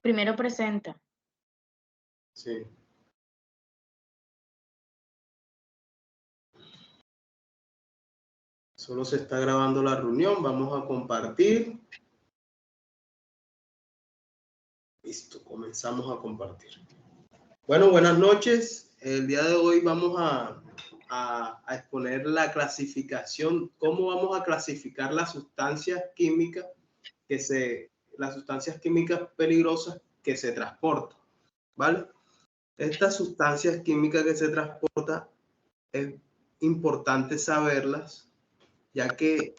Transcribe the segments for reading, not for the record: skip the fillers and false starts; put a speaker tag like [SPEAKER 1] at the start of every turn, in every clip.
[SPEAKER 1] Primero presenta.
[SPEAKER 2] Sí. Solo se está grabando la reunión. Vamos a compartir. Listo, comenzamos a compartir. Bueno, buenas noches. El día de hoy vamos a exponer la clasificación, cómo vamos a clasificar las sustancias químicas las sustancias químicas peligrosas que se transportan, ¿vale? Estas sustancias químicas que se transportan es importante saberlas, ya que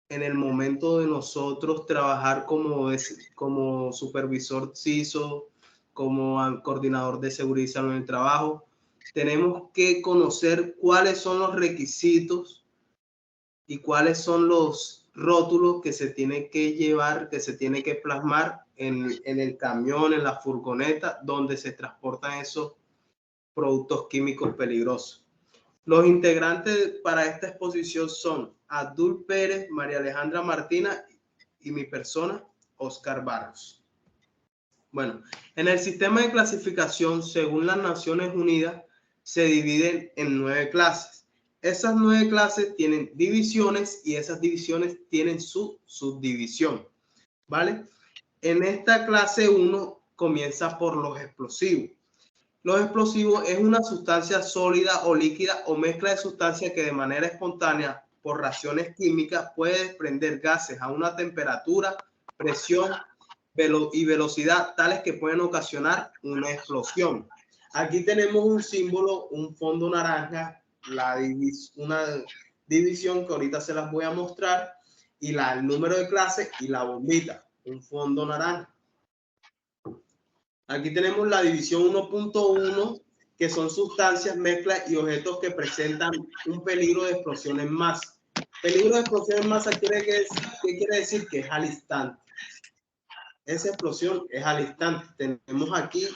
[SPEAKER 2] en el momento de nosotros trabajar como supervisor CISO, como coordinador de seguridad en el trabajo, tenemos que conocer cuáles son los requisitos y cuáles son los rótulos que se tiene que llevar, que se tiene que plasmar en el camión, en la furgoneta, donde se transportan esos productos químicos peligrosos. Los integrantes para esta exposición son Abdul Pérez, María Alejandra Martina y mi persona, Oscar Barros. Bueno, en el sistema de clasificación, según las Naciones Unidas, se dividen en 9 clases. Esas 9 clases tienen divisiones y esas divisiones tienen su subdivisión, ¿vale? En esta clase 1 comienza por los explosivos. Los explosivos es una sustancia sólida o líquida o mezcla de sustancias que de manera espontánea, por reacciones químicas, puede desprender gases a una temperatura, presión y velocidad tales que pueden ocasionar una explosión. Aquí tenemos un símbolo, un fondo naranja, una división que ahorita se las voy a mostrar, y el número de clase y la bombita, un fondo naranja. Aquí tenemos la división 1.1, que son sustancias, mezclas y objetos que presentan un peligro de explosión en masa. Peligro de explosión en masa ¿qué quiere decir? Que es al instante. Esa explosión es al instante. Tenemos aquí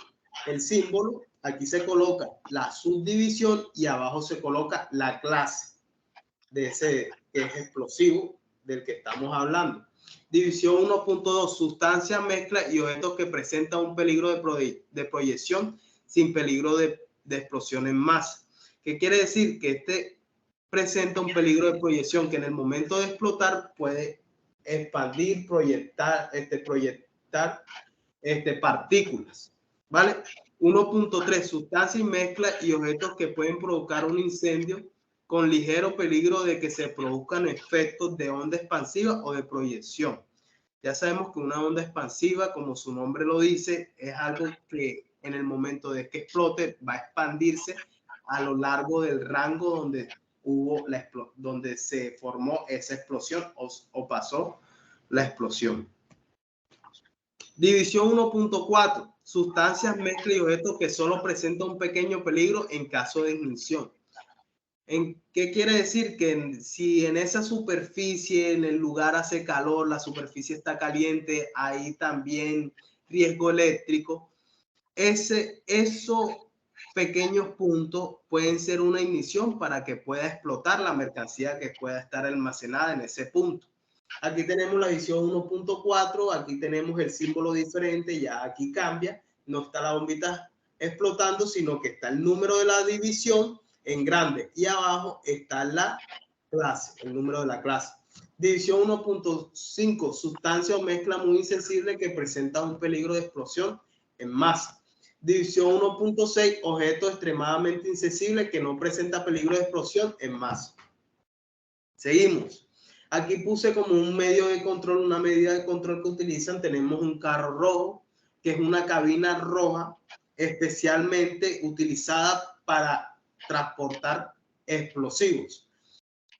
[SPEAKER 2] el símbolo, aquí se coloca la subdivisión y abajo se coloca la clase de ese que es explosivo del que estamos hablando. División 1.2, sustancias, mezclas y objetos que presentan un peligro de proyección sin peligro de explosión en masa. ¿Qué quiere decir? Que este presenta un peligro de proyección que en el momento de explotar puede expandir, proyectar partículas, ¿vale? 1.3, sustancias y mezclas y objetos que pueden provocar un incendio con ligero peligro de que se produzcan efectos de onda expansiva o de proyección. Ya sabemos que una onda expansiva, como su nombre lo dice, es algo que en el momento de que explote va a expandirse a lo largo del rango donde se formó esa explosión o pasó la explosión. División 1.4, sustancias, mezclas y objetos que solo presentan un pequeño peligro en caso de ignición. ¿Qué quiere decir? Que si en esa superficie, en el lugar hace calor, la superficie está caliente, hay también riesgo eléctrico, esos pequeños puntos pueden ser una ignición para que pueda explotar la mercancía que pueda estar almacenada en ese punto. Aquí tenemos la división 1.4, aquí tenemos el símbolo diferente, ya aquí cambia, no está la bombita explotando, sino que está el número de la división en grande y abajo está la clase, el número de la clase. División 1.5, sustancia o mezcla muy insensible que presenta un peligro de explosión en masa. División 1.6, objeto extremadamente insensible que no presenta peligro de explosión en masa. Seguimos. Aquí puse como un medio de control, una medida de control que utilizan. Tenemos un carro rojo, que es una cabina roja especialmente utilizada para transportar explosivos.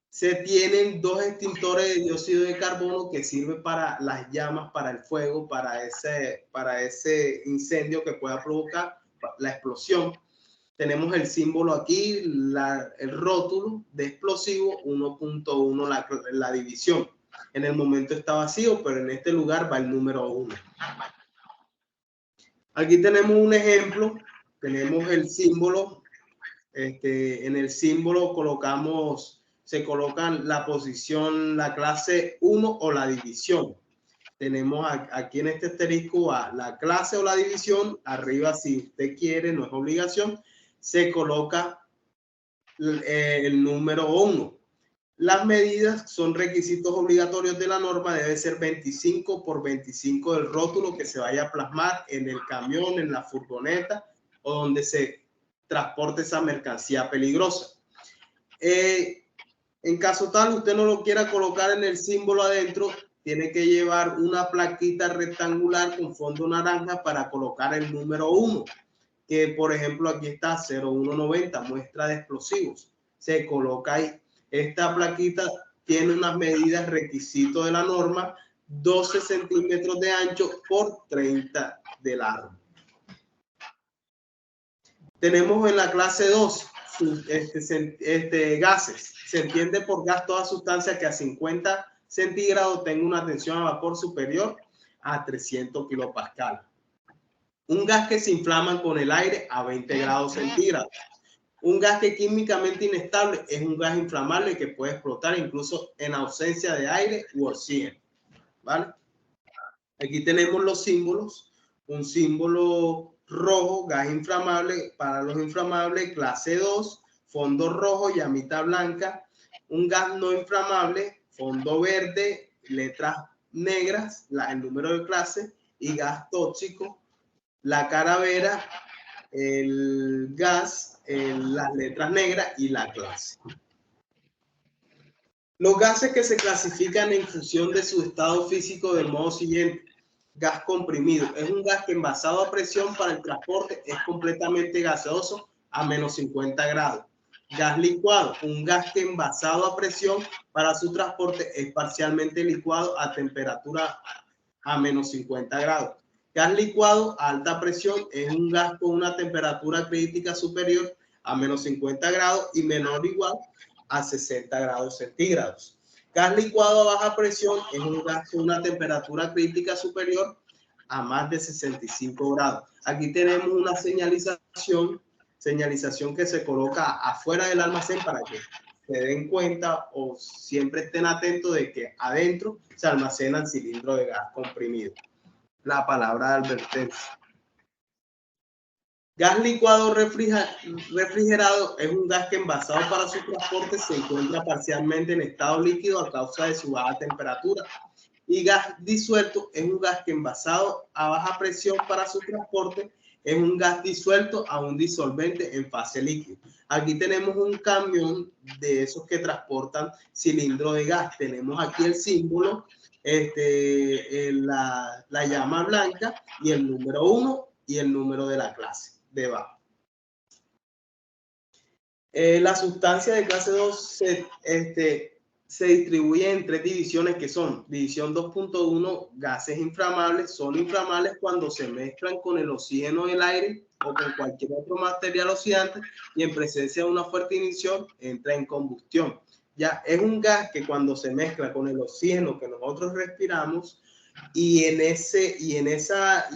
[SPEAKER 2] Se tienen 2 extintores de dióxido de carbono que sirven para las llamas, para el fuego, para ese incendio que pueda provocar la explosión. Tenemos el símbolo aquí, el rótulo de explosivo 1.1, la división. En el momento está vacío, pero en este lugar va el número 1. Aquí tenemos un ejemplo, tenemos el símbolo, en el símbolo se colocan la posición, la clase 1 o la división. tenemos aquí en este asterisco a la clase o la división. Arriba, si usted quiere, no es obligación, se coloca el número 1. Las medidas son requisitos obligatorios de la norma. Debe ser 25 por 25 del rótulo que se vaya a plasmar en el camión, en la furgoneta o donde se transporte esa mercancía peligrosa. En caso tal, usted no lo quiera colocar en el símbolo adentro, tiene que llevar una plaquita rectangular con fondo naranja para colocar el número 1, que por ejemplo aquí está 0190, muestra de explosivos. Se coloca ahí. Esta plaquita tiene unas medidas requisito de la norma, 12 centímetros de ancho por 30 de largo. Tenemos en la clase 2 gases. Se entiende por gas toda sustancia que a 50 centígrados tenga una tensión a vapor superior a 300 kilopascal. Un gas que se inflama con el aire a 20 grados centígrados. Un gas que químicamente inestable es un gas inflamable que puede explotar incluso en ausencia de aire u oxígeno. ¿Vale? Aquí tenemos los símbolos. Un símbolo rojo, gas inflamable, para los inflamables, clase 2, fondo rojo, llamita blanca. Un gas no inflamable, fondo verde, letras negras, el número de clase, y gas tóxico, la calavera, el gas, las letras negras y la clase. Los gases que se clasifican en función de su estado físico del modo siguiente. Gas comprimido es un gas que envasado a presión para el transporte es completamente gaseoso a menos 50 grados. Gas licuado, un gas que envasado a presión para su transporte es parcialmente licuado a temperatura a menos 50 grados. Gas licuado a alta presión es un gas con una temperatura crítica superior a menos 50 grados y menor o igual a 60 grados centígrados. Gas licuado a baja presión es un gas con una temperatura crítica superior a más de 65 grados. Aquí tenemos una señalización que se coloca afuera del almacén para que se den cuenta o siempre estén atentos de que adentro se almacena el cilindro de gas comprimido. La palabra de advertencia. Gas licuado refrigerado es un gas que envasado para su transporte se encuentra parcialmente en estado líquido a causa de su baja temperatura. Y gas disuelto es un gas que envasado a baja presión para su transporte es un gas disuelto a un disolvente en fase líquida. Aquí tenemos un camión de esos que transportan cilindro de gas. Tenemos aquí el símbolo, la llama blanca y el número 1 y el número de la clase debajo. La sustancia de clase 2 se distribuye en 3 divisiones que son división 2.1, gases inflamables. Son inflamables cuando se mezclan con el oxígeno del aire o con cualquier otro material oxidante y en presencia de una fuerte ignición entra en combustión. Ya es un gas que cuando se mezcla con el oxígeno que nosotros respiramos y en esa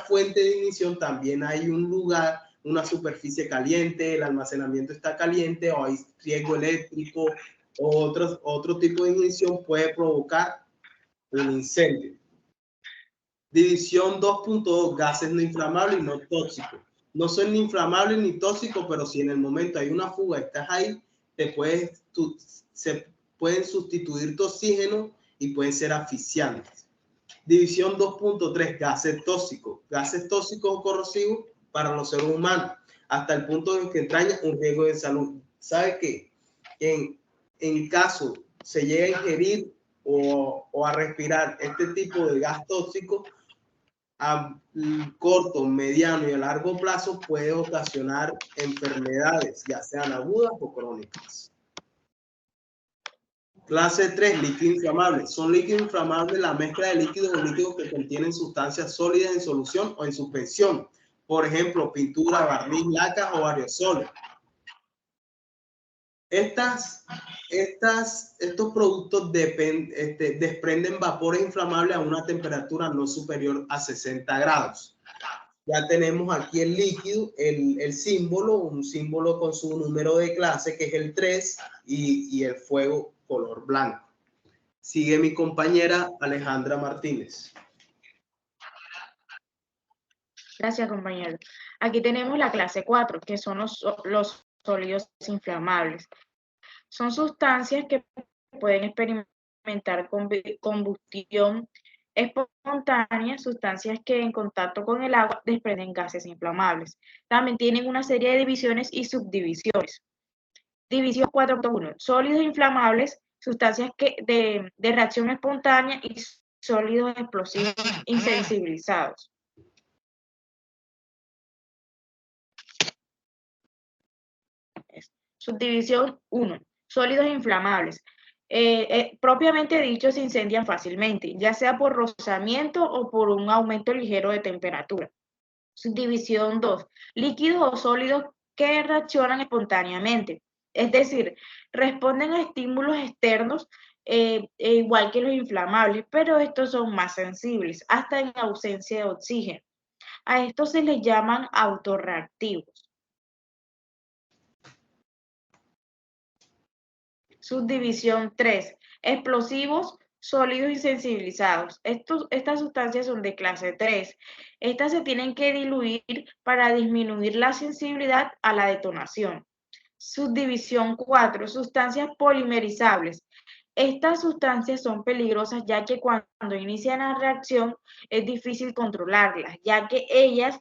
[SPEAKER 2] fuente de ignición también hay un lugar, una superficie caliente, el almacenamiento está caliente o hay riesgo eléctrico o otro tipo de ignición puede provocar un incendio. División 2.2, gases no inflamables y no tóxicos. No son ni inflamables ni tóxicos, pero si en el momento hay una fuga, estás ahí, se pueden sustituir tu oxígeno y pueden ser asfixiantes. División 2.3, gases tóxicos o corrosivos para los seres humanos, hasta el punto de que entraña un riesgo de salud. ¿Sabe qué? En caso se llegue a ingerir o a respirar este tipo de gas tóxico, a corto, mediano y a largo plazo puede ocasionar enfermedades, ya sean agudas o crónicas. Clase 3, líquido inflamable. Son líquidos inflamables la mezcla de líquidos o líquidos que contienen sustancias sólidas en solución o en suspensión. Por ejemplo, pintura, barniz, laca o aerosoles. Estos productos desprenden vapores inflamables a una temperatura no superior a 60 grados. Ya tenemos aquí el líquido, el símbolo, un símbolo con su número de clase que es el 3 y el fuego color blanco. Sigue mi compañera Alejandra Martínez.
[SPEAKER 1] Gracias, compañero. Aquí tenemos la clase 4, que son los sólidos inflamables. Son sustancias que pueden experimentar combustión espontánea, sustancias que en contacto con el agua desprenden gases inflamables. También tienen una serie de divisiones y subdivisiones. División 4.1. Sólidos inflamables, sustancias de reacción espontánea y sólidos explosivos insensibilizados. Subdivisión 1. Sólidos inflamables. Propiamente dicho, se incendian fácilmente, ya sea por rozamiento o por un aumento ligero de temperatura. Subdivisión 2. Líquidos o sólidos que reaccionan espontáneamente, es decir, responden a estímulos externos igual que los inflamables, pero estos son más sensibles, hasta en ausencia de oxígeno. A estos se les llaman autorreactivos. Subdivisión 3. Explosivos sólidos insensibilizados. Estas sustancias son de clase 3. Estas se tienen que diluir para disminuir la sensibilidad a la detonación. Subdivisión 4. Sustancias polimerizables. Estas sustancias son peligrosas ya que cuando inician la reacción es difícil controlarlas, ya que ellas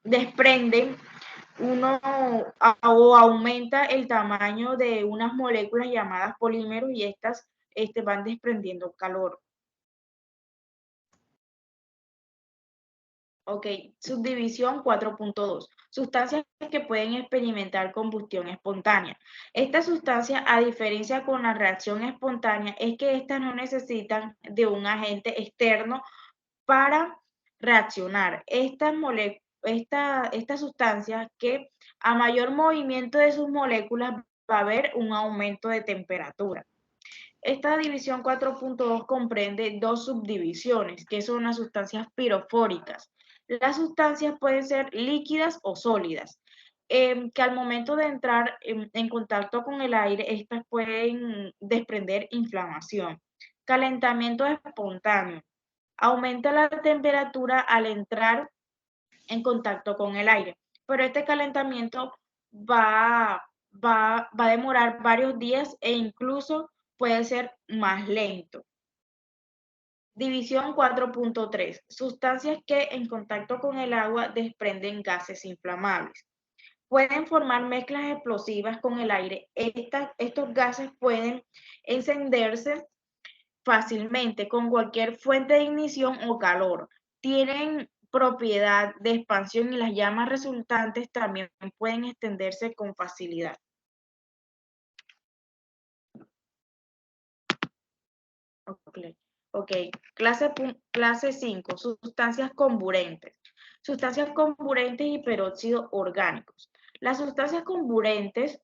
[SPEAKER 1] desprenden o aumenta el tamaño de unas moléculas llamadas polímeros y estas van desprendiendo calor. Ok, subdivisión 4.2. Sustancias que pueden experimentar combustión espontánea. Esta sustancia, a diferencia con la reacción espontánea, es que estas no necesitan de un agente externo para reaccionar. Estas sustancias que a mayor movimiento de sus moléculas va a haber un aumento de temperatura. Esta división 4.2 comprende dos subdivisiones, que son las sustancias pirofóricas. Las sustancias pueden ser líquidas o sólidas, que al momento de entrar en contacto con el aire, estas pueden desprender inflamación. Calentamiento espontáneo. Aumenta la temperatura al entrar en contacto con el aire, pero este calentamiento va a demorar varios días e incluso puede ser más lento. División 4.3. Sustancias que en contacto con el agua desprenden gases inflamables. Pueden formar mezclas explosivas con el aire. Estos gases pueden encenderse fácilmente con cualquier fuente de ignición o calor. Tienen propiedad de expansión y las llamas resultantes también pueden extenderse con facilidad. Ok, clase 5, sustancias comburentes. Sustancias comburentes y peróxidos orgánicos. Las sustancias comburentes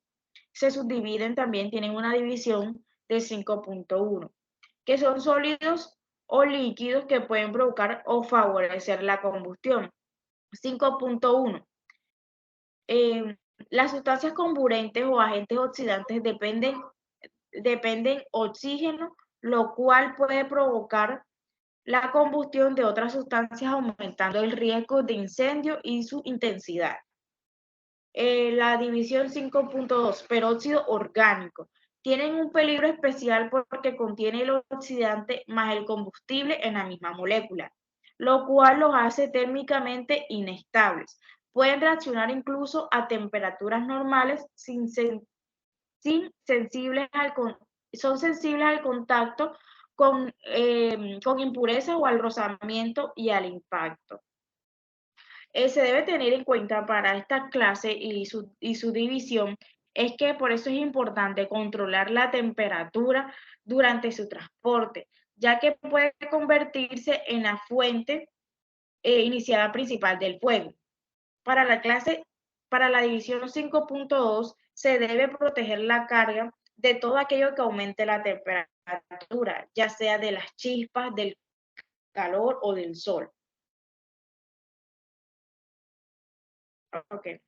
[SPEAKER 1] se subdividen también, tienen una división de 5.1, que son sólidos o líquidos que pueden provocar o favorecer la combustión. 5.1. Las sustancias comburentes o agentes oxidantes dependen oxígeno, lo cual puede provocar la combustión de otras sustancias, aumentando el riesgo de incendio y su intensidad. La división 5.2, peróxido orgánico. Tienen un peligro especial porque contiene el oxidante más el combustible en la misma molécula, lo cual los hace térmicamente inestables. Pueden reaccionar incluso a temperaturas normales son sensibles al contacto con impurezas o al rozamiento y al impacto. Se debe tener en cuenta para esta clase y su división es que por eso es importante controlar la temperatura durante su transporte, ya que puede convertirse en la fuente iniciada principal del fuego. Para la división 5.2 se debe proteger la carga de todo aquello que aumente la temperatura, ya sea de las chispas, del calor o del sol. Okay.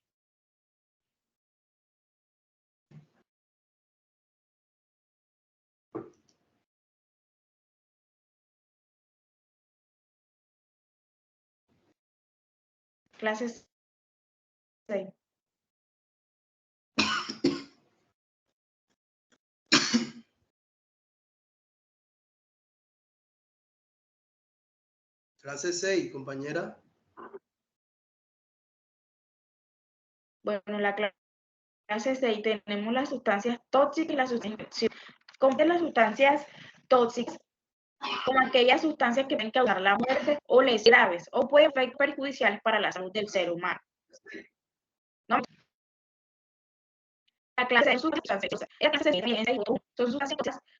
[SPEAKER 1] Clase 6.
[SPEAKER 2] Clase 6, compañera.
[SPEAKER 1] Bueno, en la clase 6 tenemos las sustancias tóxicas y las sustancias infecciosas. Compren las sustancias tóxicas como aquellas sustancias que pueden causar la muerte o lesiones graves o pueden ser perjudiciales para la salud del ser humano. ¿No? La clase de sustancias, son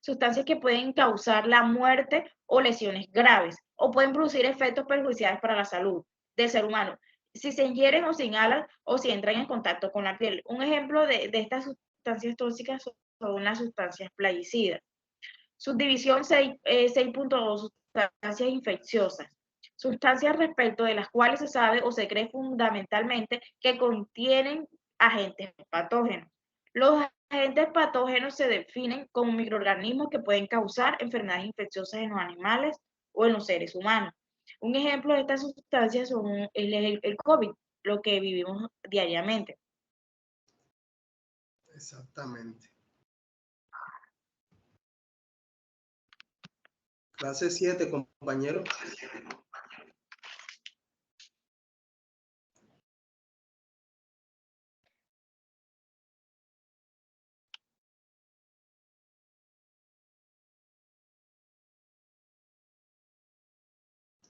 [SPEAKER 1] sustancias que pueden causar la muerte o lesiones graves o pueden producir efectos perjudiciales para la salud del ser humano si se ingieren o se inhalan o si entran en contacto con la piel. Un ejemplo de estas sustancias tóxicas son las sustancias plaguicidas. Subdivisión 6.2, sustancias infecciosas. Sustancias respecto de las cuales se sabe o se cree fundamentalmente que contienen agentes patógenos. Los agentes patógenos se definen como microorganismos que pueden causar enfermedades infecciosas en los animales o en los seres humanos. Un ejemplo de estas sustancias es el COVID, lo que vivimos diariamente.
[SPEAKER 2] Exactamente. Clase 7, compañero.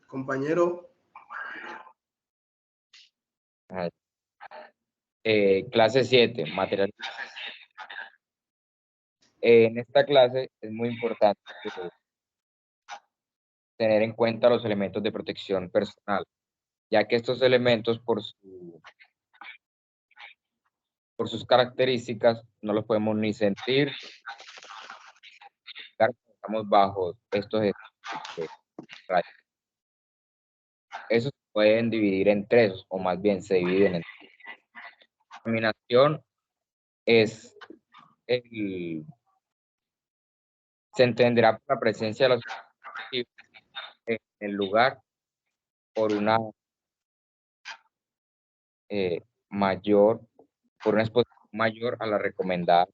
[SPEAKER 2] Compañero.
[SPEAKER 3] Clase 7, material. En esta clase es muy importante tener en cuenta los elementos de protección personal, ya que estos elementos por sus características no los podemos ni sentir, estamos bajo estos rayos. Esos se pueden dividir en tres, o más bien se dividen en tres. La contaminación es se entenderá por la presencia de los en el lugar por una por una exposición mayor a la recomendada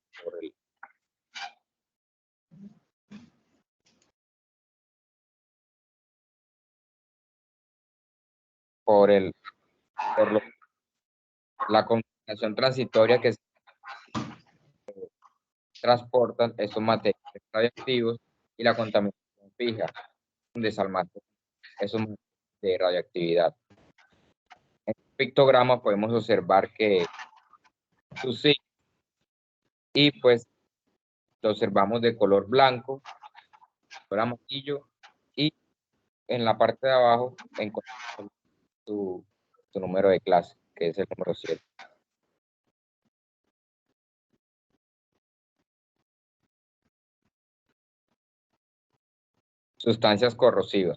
[SPEAKER 3] por la contaminación transitoria que transportan estos materiales radioactivos y la contaminación fija, donde se almacenan esos materiales de radioactividad. En el pictograma podemos observar que su signo, y pues lo observamos de color blanco, color amarillo, y en la parte de abajo encontramos su número de clase, que es el número 7. Sustancias corrosivas.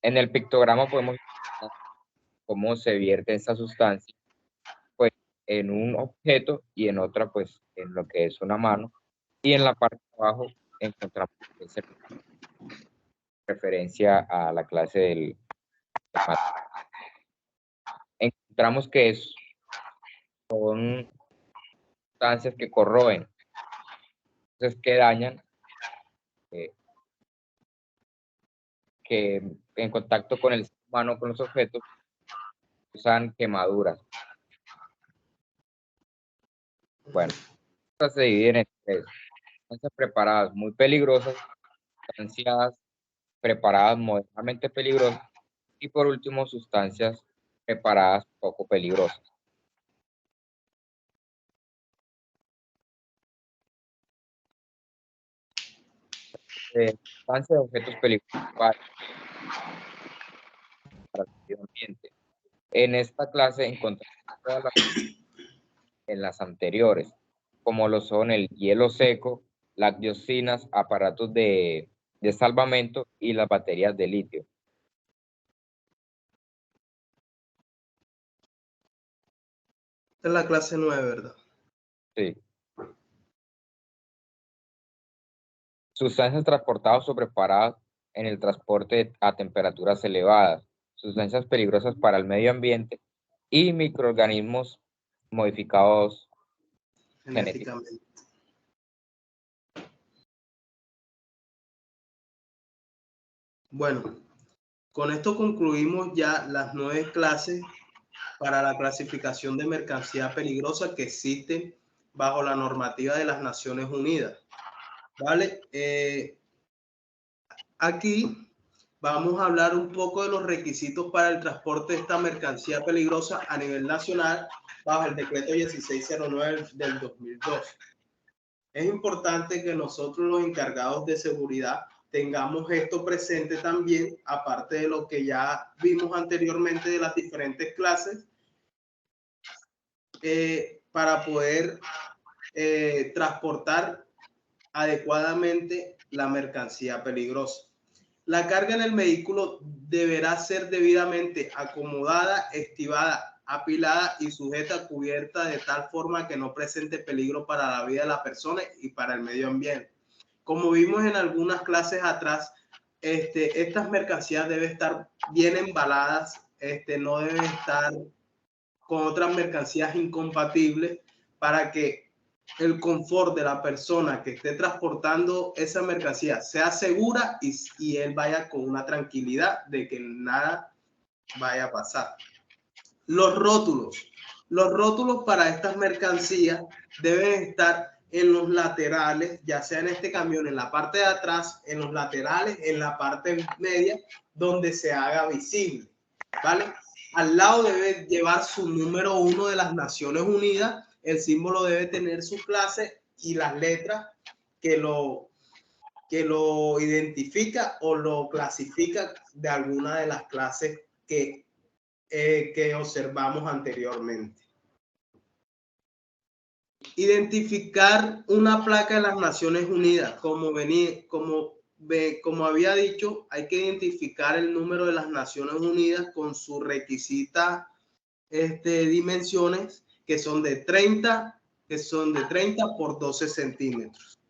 [SPEAKER 3] En el pictograma podemos ver cómo se vierte esta sustancia, pues en un objeto y en otra, pues en lo que es una mano. Y en la parte de abajo encontramos referencia a la clase del encontramos que son sustancias que corroen, entonces que dañan, que en contacto con el ser humano, con los objetos, usan quemaduras. Bueno, estas se dividen en tres: sustancias preparadas muy peligrosas, sustancias preparadas moderadamente peligrosas y por último sustancias preparadas poco peligrosas. Sustancias de objetos peligrosos para el medio ambiente. En esta clase encontramos todas en las anteriores, como lo son el hielo seco, las dioxinas, aparatos de salvamento y las baterías de litio.
[SPEAKER 2] Esta es la clase 9, ¿verdad?
[SPEAKER 3] Sí. Sustancias transportadas o preparadas en el transporte a temperaturas elevadas. sustancias peligrosas para el medio ambiente y microorganismos modificados genéticamente.
[SPEAKER 2] Genéticamente. Bueno, con esto concluimos ya las 9 clases para la clasificación de mercancía peligrosa que existen bajo la normativa de las Naciones Unidas. ¿Vale? Aquí vamos a hablar un poco de los requisitos para el transporte de esta mercancía peligrosa a nivel nacional bajo el decreto 1609 del 2002. Es importante que nosotros los encargados de seguridad tengamos esto presente también, aparte de lo que ya vimos anteriormente de las diferentes clases, para poder transportar adecuadamente la mercancía peligrosa. La carga en el vehículo deberá ser debidamente acomodada, estibada, apilada y sujeta a cubierta de tal forma que no presente peligro para la vida de la persona y para el medio ambiente. Como vimos en algunas clases atrás, estas mercancías deben estar bien embaladas, no deben estar con otras mercancías incompatibles para que el confort de la persona que esté transportando esa mercancía sea segura y él vaya con una tranquilidad de que nada vaya a pasar. Los rótulos para estas mercancías deben estar en los laterales, ya sea en este camión, en la parte de atrás, en los laterales, en la parte media, donde se haga visible, ¿vale? Al lado debe llevar su número 1 de las Naciones Unidas, el símbolo debe tener su clase y las letras que lo identifica o lo clasifica de alguna de las clases que observamos anteriormente. Identificar una placa de las Naciones Unidas, como había dicho, hay que identificar el número de las Naciones Unidas con su requisita dimensiones, que son de 30 por 12 centímetros.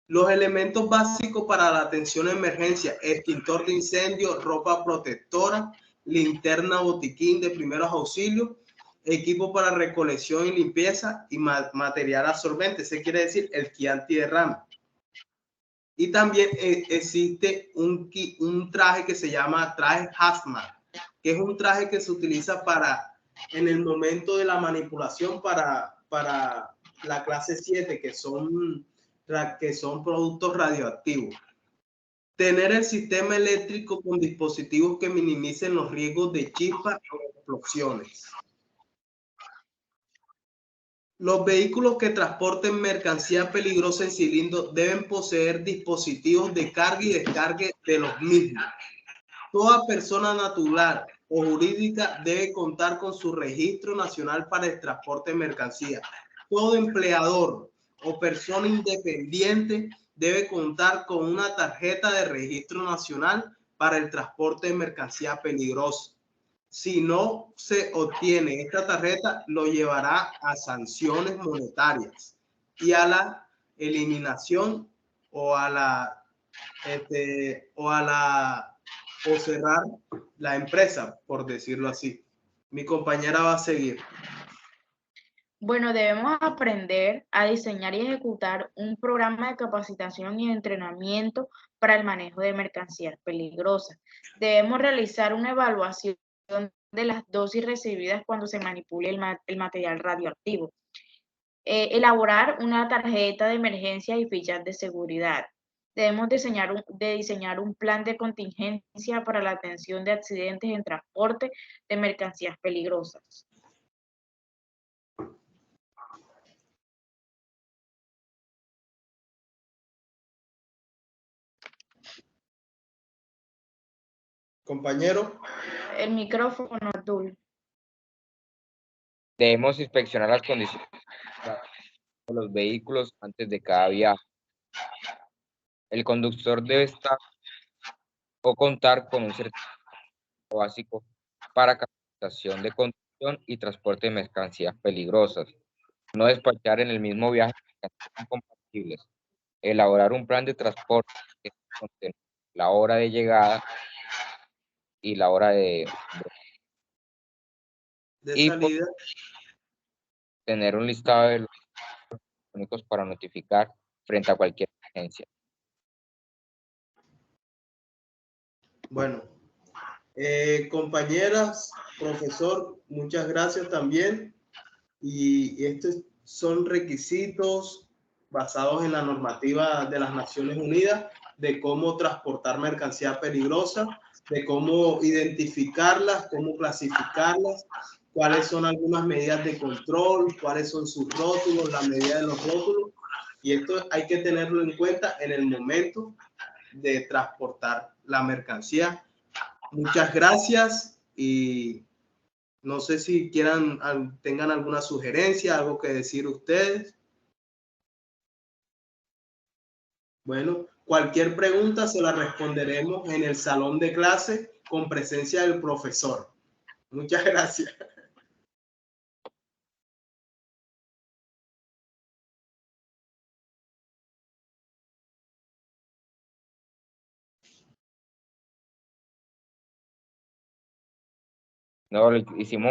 [SPEAKER 2] Los elementos básicos para la atención a emergencia: extintor de incendio, ropa protectora, linterna, botiquín de primeros auxilios, equipo para recolección y limpieza y material absorbente. Se quiere decir el kit antiderrame. Y también existe un traje que se llama traje hazmat, que es un traje que se utiliza en el momento de la manipulación para la clase 7, que son productos radioactivos. Tener el sistema eléctrico con dispositivos que minimicen los riesgos de chispas o explosiones. Los vehículos que transporten mercancía peligrosa en cilindro deben poseer dispositivos de carga y descarga de los mismos. Toda persona natural o jurídica debe contar con su registro nacional para el transporte de mercancía. Todo empleador o persona independiente debe contar con una tarjeta de registro nacional para el transporte de mercancía peligrosa. Si no se obtiene esta tarjeta, lo llevará a sanciones monetarias y a la eliminación o cerrar la empresa, por decirlo así. Mi compañera va a seguir.
[SPEAKER 1] Bueno, debemos aprender a diseñar y ejecutar un programa de capacitación y entrenamiento para el manejo de mercancías peligrosas. Debemos realizar una evaluación de las dosis recibidas cuando se manipule el material radioactivo. Elaborar una tarjeta de emergencia y fichas de seguridad. Debemos diseñar un plan de contingencia para la atención de accidentes en transporte de mercancías peligrosas.
[SPEAKER 2] Compañero.
[SPEAKER 1] El micrófono azul.
[SPEAKER 3] Debemos inspeccionar las condiciones de los vehículos antes de cada viaje. El conductor debe estar o contar con un certificado básico para capacitación de conducción y transporte de mercancías peligrosas. No despachar en el mismo viaje mercancías incompatibles. Elaborar un plan de transporte que contenga la hora de llegada, y la hora de y
[SPEAKER 2] salida.
[SPEAKER 3] tener un listado de los únicos para notificar frente a cualquier emergencia.
[SPEAKER 2] Bueno, compañeras, profesor, muchas gracias también. Y estos son requisitos basados en la normativa de las Naciones Unidas de cómo transportar mercancía peligrosa, de cómo identificarlas, cómo clasificarlas, cuáles son algunas medidas de control, cuáles son sus rótulos, la medida de los rótulos. Y esto hay que tenerlo en cuenta en el momento de transportar la mercancía. Muchas gracias y no sé si tengan alguna sugerencia, algo que decir ustedes. Bueno, cualquier pregunta se la responderemos en el salón de clase con presencia del profesor. Muchas gracias.
[SPEAKER 3] No, hicimos